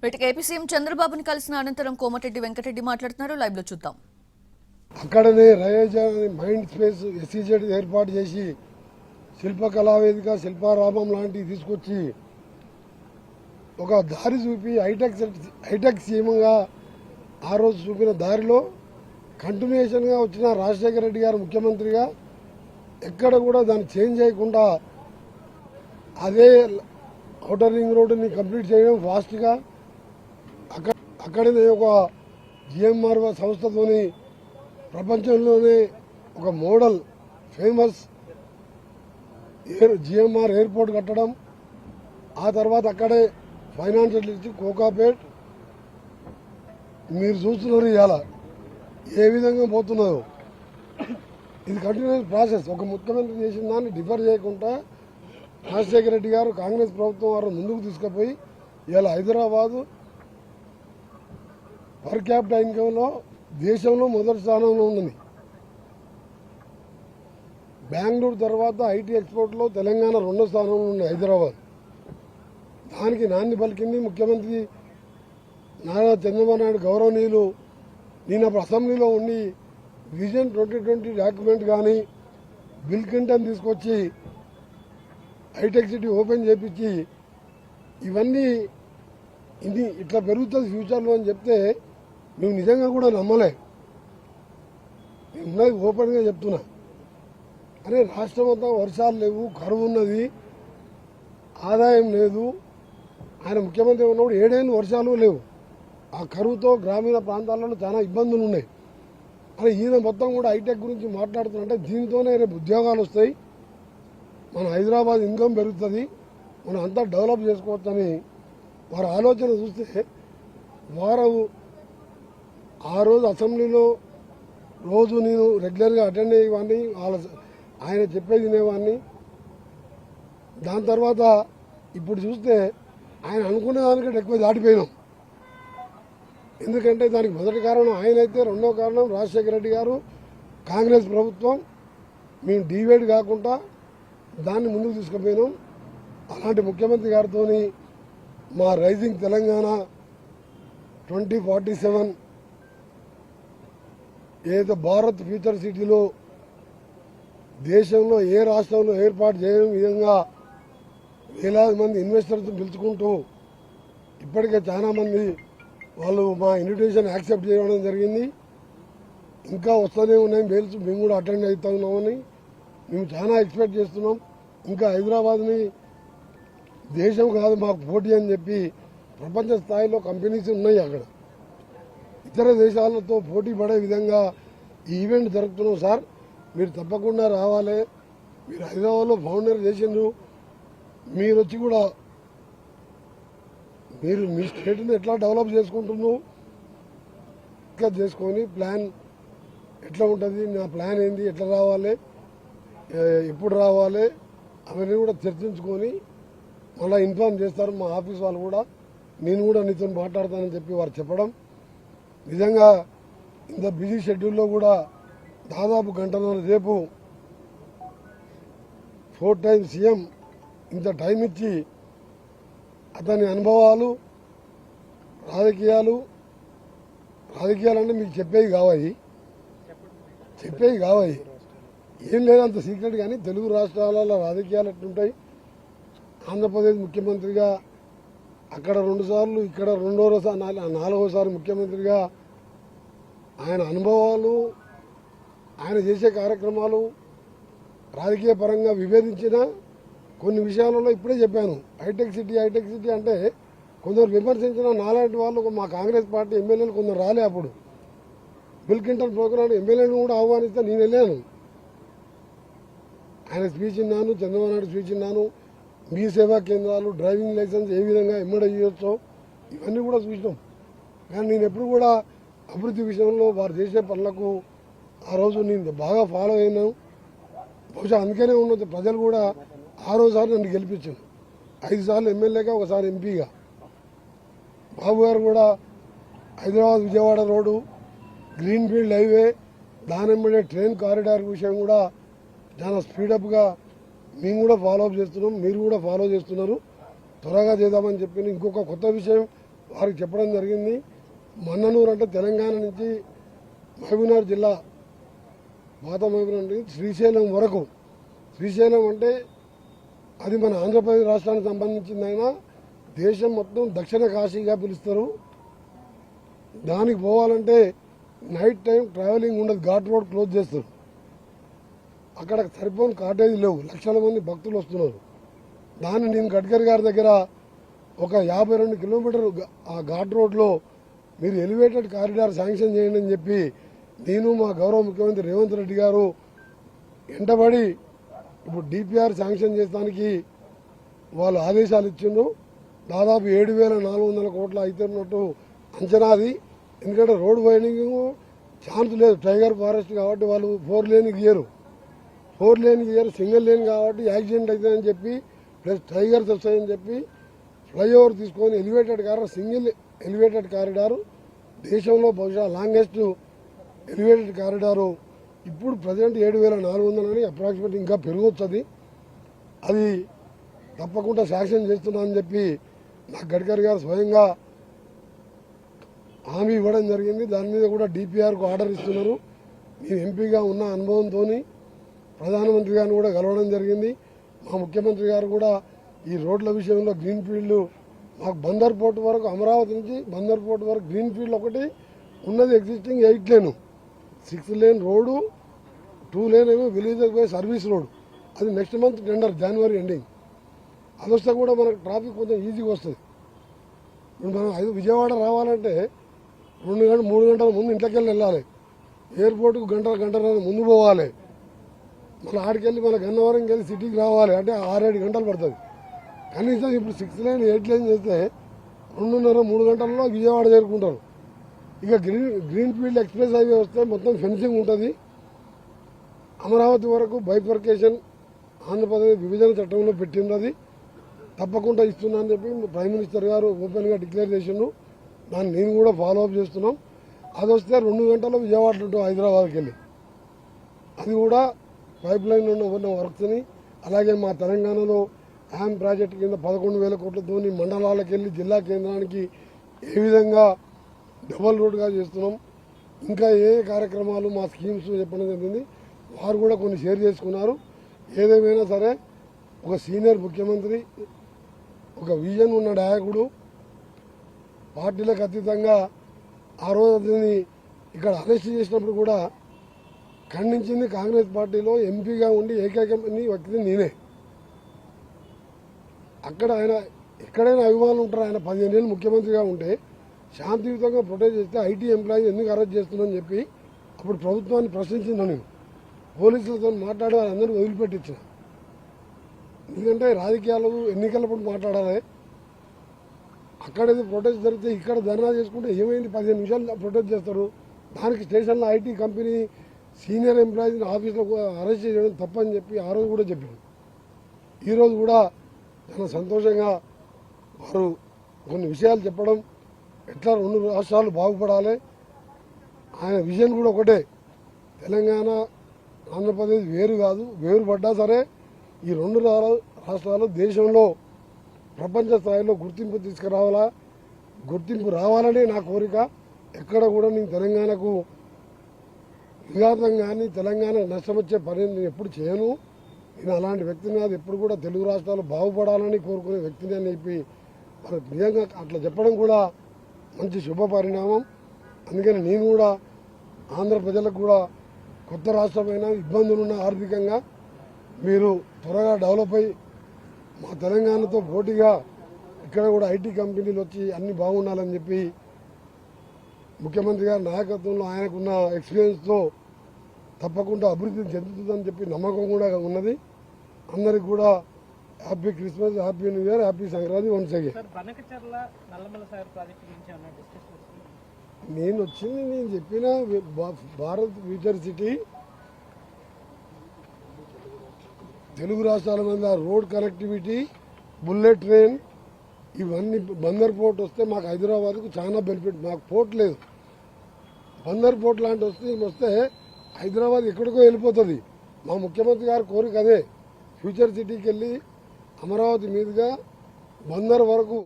వీటికి AP CM చంద్రబాబుని కలిసిన అనంతరం కోమటిరెడ్డి వెంకటరెడ్డి మాట్లాడుతున్నారు. లైవ్ లో చూద్దాం. అక్కడనే రయోజ మైండ్ స్పేస్ ఎస్సీజెడ్ ఏర్పాటు చేసి శిల్పకళావేదిక శిల్పారామం లాంటివి తీసుకొచ్చి ఒక దారి చూపి హైటెక్ సీఎంగా ఆ రోజు చూపిన దారిలో కంటిన్యూషన్గా వచ్చిన రాజశేఖర రెడ్డి గారు ముఖ్యమంత్రిగా ఎక్కడ కూడా దాన్ని చేంజ్ చేయకుండా అదే ఔటర్ రింగ్ రోడ్డుని కంప్లీట్ చేయడం ఫాస్ట్గా అక్కడనే ఒక జిఎంఆర్ సంస్థతోని ప్రపంచంలోనే ఒక మోడల్ ఫేమస్ జిఎంఆర్ ఎయిర్పోర్ట్ కట్టడం, ఆ తర్వాత అక్కడే ఫైనాన్షియల్ ఇచ్చి కోకాపేట్ మీరు చూస్తున్నారు ఇవాళ ఏ విధంగా పోతున్నదో. ఇది కంటిన్యూస్ ప్రాసెస్. ఒక ముఖ్యమంత్రి చేసిన దాన్ని డిఫర్ చేయకుండా రాజశేఖర రెడ్డి గారు కాంగ్రెస్ ప్రభుత్వం వారు ముందుకు తీసుకుపోయి ఇవాళ హైదరాబాదు పర్ క్యాపిటల్ ఇన్కంలో దేశంలో మొదటి స్థానంలో ఉన్నది. బెంగళూరు తర్వాత ఐటీ ఎక్స్పోర్ట్లో తెలంగాణ రెండో స్థానంలో ఉంది హైదరాబాద్. దానికి నాంది పలికింది ముఖ్యమంత్రి నారా చంద్రబాబు నాయుడు గౌరవనీయులు. నేను అప్పుడు అసెంబ్లీలో ఉండి విజన్ 2020 డాక్యుమెంట్ కానీ బిల్ క్లింటన్ తీసుకొచ్చి హైటెక్ సిటీ ఓపెన్ చేపించి ఇవన్నీ ఇది ఇట్లా పెరుగుతుంది ఫ్యూచర్లో అని చెప్తే మేము నిజంగా కూడా నమ్మలే. ఉన్నది ఓపెన్గా చెప్తున్నా. అరే రాష్ట్రం అంతా వర్షాలు లేవు, కరువు ఉన్నది, ఆదాయం లేదు. ఆయన ముఖ్యమంత్రి ఉన్నప్పుడు 7 ఏళ్ళు వర్షాలు లేవు. ఆ కరువుతో గ్రామీణ ప్రాంతాలలో చాలా ఇబ్బందులు ఉన్నాయి. అరే ఈయన మొత్తం కూడా హైటెక్ గురించి మాట్లాడుతుంటే దీనితోనే రేపు ఉద్యోగాలు వస్తాయి, మన హైదరాబాద్ ఇన్కమ్ పెరుగుతుంది, మనం అంతా డెవలప్ చేసుకోవచ్చని వారి ఆలోచన చూస్తే వారు ఆ రోజు అసెంబ్లీలో రోజు నేను రెగ్యులర్గా అటెండ్ అయ్యేవాడిని, ఆయన చెప్పేది వినేవాడిని. దాని తర్వాత ఇప్పుడు చూస్తే ఆయన అనుకునే దానికంటే ఎక్కువ దాటిపోయినాం. ఎందుకంటే దానికి మొదటి కారణం ఆయన అయితే, రెండో కారణం రాజశేఖర రెడ్డి గారు కాంగ్రెస్ ప్రభుత్వం. మేము డివైడ్ కాకుండా దాన్ని ముందుకు తీసుకుపోయినాం. అలాంటి ముఖ్యమంత్రి గారితో మా రైజింగ్ తెలంగాణ 2047 ఏదైతే భారత్ ఫ్యూచర్ సిటీలో దేశంలో ఏ రాష్ట్రంలో ఏర్పాటు చేయడం విధంగా వేలాది మంది ఇన్వెస్టర్స్ పిలుచుకుంటూ ఇప్పటికే చాలా మంది వాళ్ళు మా ఇన్విటేషన్ యాక్సెప్ట్ చేయడం జరిగింది. ఇంకా వస్తూనే ఉన్నాయి మెయిల్స్, మేము కూడా అటెండ్ అవుతా ఉన్నామని మేము చాలా ఎక్స్పెక్ట్ చేస్తున్నాం. ఇంకా హైదరాబాద్ని దేశం కాదు మాకు పోటీ అని చెప్పి ప్రపంచ స్థాయిలో కంపెనీస్ ఉన్నాయి. అక్కడ ఇతర దేశాలతో పోటీ పడే విధంగా ఈ ఈవెంట్ జరుపుతున్నాం సార్. మీరు తప్పకుండా రావాలి. మీరు హైదరాబాద్లో ఫౌండర్ చేసిండ్రు, మీరు వచ్చి కూడా మీరు మీ స్టేట్ని ఎట్లా డెవలప్ చేసుకుంటున్నారు చేసుకొని ప్లాన్ ఎట్లా ఉంటుంది, నా ప్లాన్ ఏంది, ఎట్లా రావాలి, ఎప్పుడు రావాలి అవన్నీ కూడా చర్చించుకొని మళ్ళీ ఇన్ఫార్మ్ చేస్తారు మా ఆఫీస్ వాళ్ళు కూడా. నేను కూడా నీతో మాట్లాడతానని చెప్పి వారు చెప్పడం. నిజంగా ఇంత బిజీ షెడ్యూల్లో కూడా దాదాపు గంటన్నర రేపు 4 టైమ్స్ సీఎం ఇంత టైం ఇచ్చి అతని అనుభవాలు, రాజకీయాలు అంటే మీకు చెప్పేవి కావాలి, ఏం లేదంత సీక్రెట్. కానీ తెలుగు రాష్ట్రాలలో రాజకీయాలు ఎట్లుంటాయి, ఆంధ్రప్రదేశ్ ముఖ్యమంత్రిగా అక్కడ 2 సార్లు, ఇక్కడ 4వసారి ముఖ్యమంత్రిగా ఆయన అనుభవాలు, ఆయన చేసే కార్యక్రమాలు రాజకీయ పరంగా విభేదించిన కొన్ని విషయాలలో ఇప్పుడే చెప్పాను. హైటెక్ సిటీ అంటే కొందరు విమర్శించిన నాలాంటి వాళ్ళు మా కాంగ్రెస్ పార్టీ ఎమ్మెల్యేలు కొందరు రాలే. అప్పుడు బిల్ క్లింటన్ ప్రోగ్రాం ఎమ్మెల్యేలను కూడా ఆహ్వానిస్తే నేను వెళ్ళాను. ఆయన స్పీచ్ విన్నాను, చంద్రబాబు నాయుడు స్పీచ్ విన్నాను. మీ సేవా కేంద్రాలు, డ్రైవింగ్ లైసెన్స్ ఏ విధంగా ఎమ్మడే చేయొచ్చో ఇవన్నీ కూడా చూసినాం. కానీ నేను ఎప్పుడు కూడా అభివృద్ధి విషయంలో వారు చేసే పనులకు ఆ రోజు నేను బాగా ఫాలో అయినాను. బహుశా అందుకనే ఉన్నది ప్రజలు కూడా 6వ సారి నన్ను గెలిపించాను. 5 సార్లు ఎమ్మెల్యేగా, ఒకసారి ఎంపీగా. బాబు గారు కూడా Hyderabad Vijayawada road, green field highway, దానెంబడే ట్రైన్ కారిడార్ విషయం కూడా చాలా స్పీడప్గా మేము కూడా ఫాలో అప్ చేస్తున్నాం, మీరు కూడా ఫాలో చేస్తున్నారు. త్వరగా చేద్దామని చెప్పి ఇంకొక కొత్త విషయం వారికి చెప్పడం జరిగింది. మన్ననూరు అంటే తెలంగాణ నుంచి మహబూబ్నగర్ జిల్లా పాత మహబూబ్నగర్ నుండి శ్రీశైలం వరకు. శ్రీశైలం అంటే అది మన ఆంధ్రప్రదేశ్ రాష్ట్రానికి సంబంధించిందైనా దేశం మొత్తం దక్షిణ కాశీగా పిలుస్తారు. దానికి పోవాలంటే నైట్ టైం ట్రావెలింగ్ ఉండదు, ఘాట్ రోడ్ క్లోజ్ చేస్తారు. అక్కడ సరిపోని కాటేజీ లేవు, లక్షల మంది భక్తులు వస్తున్నారు. దాన్ని నేను గడ్కరీ గారి దగ్గర ఒక 52 కిలోమీటర్లు ఆ ఘాట్ రోడ్లో మీరు ఎలివేటెడ్ కారిడార్ శాంక్షన్ చేయండి అని చెప్పి నేను మా గౌరవ ముఖ్యమంత్రి రేవంత్ రెడ్డి గారు వెంటబడి ఇప్పుడు డిపిఆర్ శాంక్షన్ చేయడానికి వాళ్ళు ఆదేశాలు ఇచ్చిండ్రు. దాదాపు 7,400 కోట్ల అవుతున్నట్టు అంచనాది. ఎందుకంటే రోడ్ వైడింగ్ ఛాన్స్ లేదు, టైగర్ ఫారెస్ట్ కాబట్టి వాళ్ళు 4 లేన్ గీయరు, సింగిల్ లేన్ కాబట్టి యాక్సిడెంట్ అవుతుందని చెప్పి ప్లస్ టైగర్స్ వస్తాయని చెప్పి ఫ్లైఓవర్ తీసుకొని elevated corridor, single elevated corridor దేశంలో బహుశా లాంగెస్ట్ ఎలివేటెడ్ కారిడారు. ఇప్పుడు ప్రజెంట్ 7,400 అని అప్రాక్సిమేట్ ఇంకా పెరగొచ్చుది. అది తప్పకుండా శాంక్షన్ చేస్తున్నా అని చెప్పి నాకు గడ్కరీ గారు స్వయంగా హామీ ఇవ్వడం జరిగింది. దాని మీద కూడా డిపిఆర్కు ఆర్డర్ ఇస్తున్నారు. నేను ఎంపీగా ఉన్న అనుభవంతో ప్రధానమంత్రి గారిని కూడా కలవడం జరిగింది. మా ముఖ్యమంత్రి గారు కూడా ఈ రోడ్ల విషయంలో గ్రీన్ ఫీల్డ్ మాకు బందర్ పోర్ట్ వరకు, అమరావతి నుంచి బందర్ పోర్ట్ వరకు గ్రీన్ ఫీల్డ్ ఒకటి ఉన్నది, ఎగ్జిస్టింగ్ 8 లేను, 6 లేన్ రోడ్డు, 2 లేన్ ఏమో విలేజ్ పోయే సర్వీస్ రోడ్. అది నెక్స్ట్ మంత్ టెండర్, జనవరి ఎండింగ్. అది వస్తే కూడా మనకు ట్రాఫిక్ కొంచెం ఈజీగా వస్తుంది. ఇప్పుడు మనం విజయవాడ రావాలంటే 2 గంటలు 3 గంటల ముందు ఇంట్లోకి వెళ్ళాలి, ఎయిర్పోర్ట్కు గంటన్నర ముందు పోవాలి, మళ్ళీ ఆడికెళ్ళి మన గన్నవరంకి వెళ్ళి సిటీకి రావాలి అంటే 6-7 గంటలు పడుతుంది. కనీసం ఇప్పుడు 6 లేన్ 8 లేన్ చేస్తే 2:30-3 గంటల్లో విజయవాడ చేరుకుంటారు. ఇక గ్రీన్ ఫీల్డ్ ఎక్స్ప్రెస్ హైవే వస్తే మొత్తం ఫెన్సింగ్ ఉంటుంది. అమరావతి వరకు బైఫర్కేషన్ ఆంధ్రప్రదేశ్ విభజన చట్టంలో పెట్టింది. అది తప్పకుండా ఇస్తున్నా అని చెప్పి ప్రైమ్ మినిస్టర్ గారు ఓపెన్గా డిక్లేర్ చేసిండు. దాన్ని నేను కూడా ఫాలో అప్ చేస్తున్నాం. అది వస్తే 2 గంటల్లో విజయవాడ ఉంటాం హైదరాబాద్కి వెళ్ళి. అది కూడా పైప్ లైన్ ఉన్న వర్క్స్ని, అలాగే మా తెలంగాణలో హ్యామ్ ప్రాజెక్టు కింద 11,000 కోట్లతో మండలాలకు వెళ్ళి జిల్లా కేంద్రానికి ఏ విధంగా డబల్ రోడ్గా చేస్తున్నాం. ఇంకా ఏ కార్యక్రమాలు మా స్కీమ్స్ చెప్పడం జరిగింది. వారు కూడా కొన్ని షేర్ చేసుకున్నారు. ఏదేమైనా సరే ఒక సీనియర్ ముఖ్యమంత్రి, ఒక విజన్ ఉన్న నాయకుడు, పార్టీలకు అతీతంగా ఆ రోజు అతన్ని ఇక్కడ అరెస్ట్ చేసినప్పుడు కూడా ఖండించింది కాంగ్రెస్ పార్టీలో ఎంపీగా ఉండి ఏకైక వ్యక్తి నేనే. అక్కడ ఆయన ఎక్కడైనా అభిమానులు ఉంటారు. ఆయన 15 ఏళ్ళు ముఖ్యమంత్రిగా ఉంటే శాంతియుతంగా ప్రొటెస్ట్ చేస్తే ఐటీ ఎంప్లాయీస్ ఎందుకు అరెస్ట్ చేస్తున్నారని చెప్పి అప్పుడు ప్రభుత్వాన్ని ప్రశ్నించింది. నేను పోలీసులతో మాట్లాడి వాళ్ళందరూ వదిలిపెట్టించిన. ఎందుకంటే రాజకీయాలు ఎన్నికలప్పుడు మాట్లాడాలి. అక్కడేదో ప్రొటెస్ట్ జరిగితే ఇక్కడ ధర్నా చేసుకుంటే ఏమైంది, 15 నిమిషాలు ప్రొటెస్ట్ చేస్తారు. దానికి స్టేషన్లో ఐటీ కంపెనీ సీనియర్ ఎంప్లాయీస్ని ఆఫీస్లో అరెస్ట్ చేయడం తప్పని చెప్పి ఆ రోజు కూడా చెప్పాను. ఈరోజు కూడా చాలా సంతోషంగా వారు కొన్ని విషయాలు చెప్పడం, ఎట్లా 2 రాష్ట్రాలు బాగుపడాలి. ఆయన విజన్ కూడా ఒకటే, తెలంగాణ ఆంధ్రప్రదేశ్ వేరు కాదు, వేరుపడ్డా సరే ఈ 2 రాష్ట్రాలు దేశంలో ప్రపంచ స్థాయిలో గుర్తింపు తీసుకురావాలా, గుర్తింపు రావాలనే నా కోరిక. ఎక్కడ కూడా నేను తెలంగాణకు విఘాతం కానీ తెలంగాణకు నష్టం వచ్చే పని నేను ఎప్పుడు చేయను. నేను అలాంటి వ్యక్తిని కాదు. ఎప్పుడు కూడా తెలుగు రాష్ట్రాలు బాగుపడాలని కోరుకునే వ్యక్తిని అని చెప్పి మరి నిజంగా అట్లా చెప్పడం కూడా మంచి శుభ పరిణామం. అందుకని నేను కూడా ఆంధ్ర ప్రజలకు కూడా కొత్త రాష్ట్రమైన ఇబ్బందులున్న ఆర్థికంగా మీరు త్వరగా డెవలప్ అయ్యి మా తెలంగాణతో పోటీగా ఇక్కడ కూడా ఐటీ కంపెనీలు వచ్చి అన్ని బాగుండాలని చెప్పి ముఖ్యమంత్రి గారి నాయకత్వంలో ఆయనకున్న ఎక్స్పీరియన్స్తో తప్పకుండా అభివృద్ధి చెందుతుందని చెప్పి నమ్మకం కూడా ఉన్నది. అందరికి కూడా happy Christmas, happy new year, happy Sankranti once again. నేను వచ్చింది నేను చెప్పిన భారత్ ఫ్యూచర్ సిటీ, తెలుగు రాష్ట్రాల మీద రోడ్ కనెక్టివిటీ, బుల్లెట్ ట్రైన్, ఇవన్నీ బందర్ పోర్ట్ వస్తే మాకు హైదరాబాద్కు చాలా బెనిఫిట్. మాకు పోర్ట్ లేదు, బందర్ పోర్ట్ లాంటి వస్తే హైదరాబాద్ ఎక్కడికో వెళ్ళిపోతుంది. మా ముఖ్యమంత్రి గారి కోరిక అదే, ఫ్యూచర్ సిటీకి వెళ్ళి అమరావతి మీదుగా బందర్ వరకు